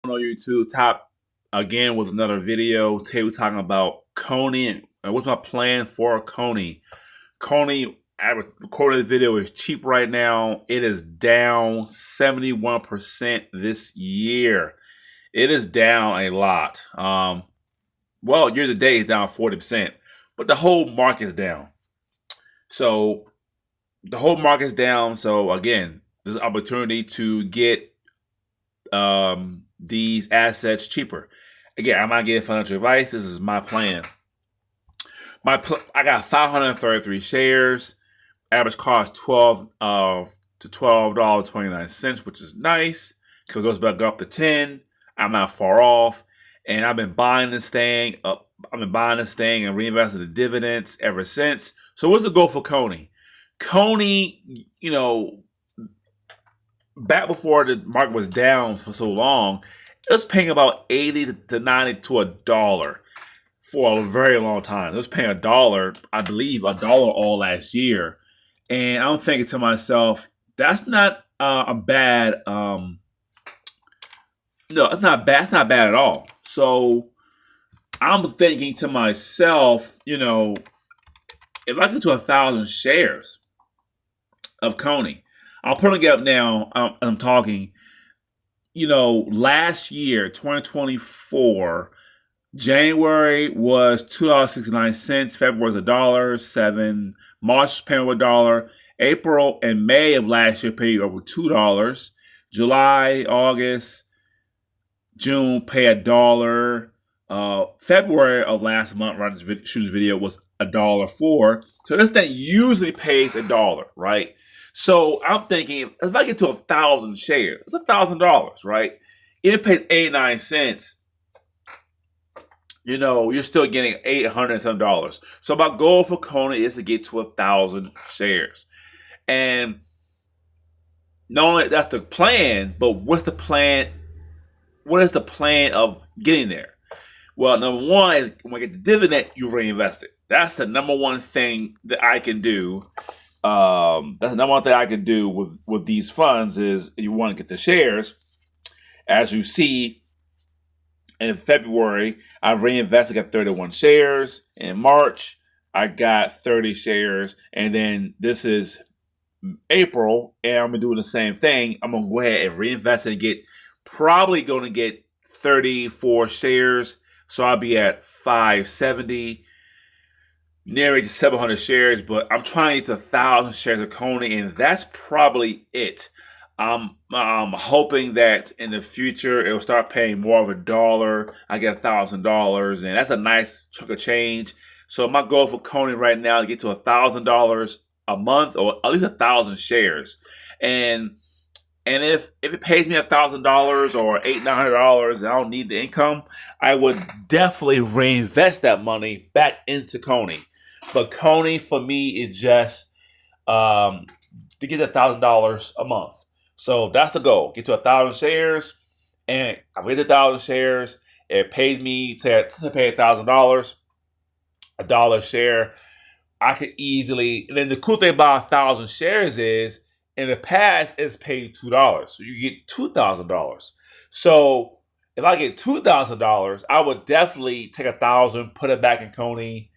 On YouTube, top again with another video. Today we're talking about CONY and what's my plan for CONY. CONY, I recorded this video, is cheap right now. It is down 71% this year. It is down a lot. Well, year to date is down 40%, but the whole market is down. So the whole market is down. So again, this is an opportunity to get these assets cheaper. Again, I'm not getting financial advice. This is my plan. I got 533 shares. Average cost to $12.29, which is nice because it goes back up to 10. I'm not far off, and I've been buying this thing up. I've been buying this thing and reinvesting the dividends ever since. So what's the goal for CONY? CONY, back before the market was down for so long, it was paying about 80 to 90 to a dollar for a very long time. It was paying a dollar, I believe, a dollar all last year. And I'm thinking to myself, that's not a bad. No, it's not bad. It's not bad at all. So I'm thinking to myself, if I get to 1,000 shares of CONY, I'm putting it up now. I'm talking. Last year, 2024, January was $2.69. February was $1.07. March paying over $1. April and May of last year paid over $2. July, August, June pay $1. February of last month, right, shooting this video, was $1.04. So this thing usually pays $1, right? So I'm thinking, if I get to 1,000 shares, it's $1,000, right? If it pays 89 cents, you're still getting $800 and some. So my goal for CONY is to get to 1,000 shares. And not only that's the plan, but what's the plan? What is the plan of getting there? Well, number one is when I get the dividend, you reinvest it. That's the number one thing that I can do. That's the number one thing I can do with these funds is you want to get the shares. As you see, in February, I reinvested, got 31 shares. In March, I got 30 shares. And then this is April, and I'm going to do the same thing. I'm going to go ahead and reinvest and probably going to get 34 shares. So I'll be at 570. Nearing 700 shares, but I'm trying to get to 1,000 shares of CONY, and that's probably it. I'm hoping that in the future it will start paying more of $1. I get $1,000, and that's a nice chunk of change. So my goal for CONY right now is to get to $1,000 a month, or at least 1,000 shares. And if it pays me $1,000 or $800-900, and I don't need the income, I would definitely reinvest that money back into CONY. But CONY for me is just to get $1,000 a month. So that's the goal. Get to 1,000 shares, and I get 1,000 shares. It paid me to pay $1,000, $1 a share. I could easily. And then the cool thing about 1,000 shares is, in the past, it's paid $2, so you get $2,000. So if I get $2,000, I would definitely take 1,000, put it back in CONY,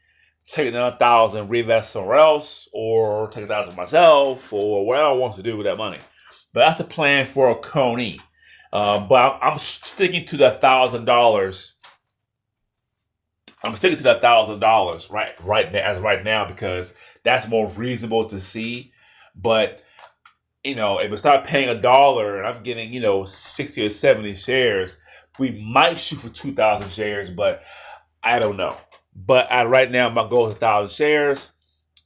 take another 1,000, reinvest somewhere else, or take 1,000 myself, or whatever I want to do with that money. But that's the plan for a CONY. But I'm sticking to the $1,000. I'm sticking to that $1,000 right now because that's more reasonable to see. But if we start paying $1 and I'm getting 60 or 70 shares, we might shoot for 2,000 shares, but I don't know. But right now, my goal is 1,000 shares,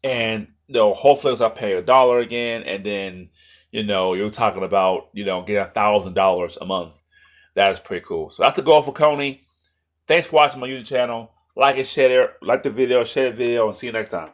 and hopefully I'll pay $1 again, and then you're talking about getting $1,000 a month. That is pretty cool. So that's the goal for CONY. Thanks for watching my YouTube channel. Like and share it. Like the video, share the video, and see you next time.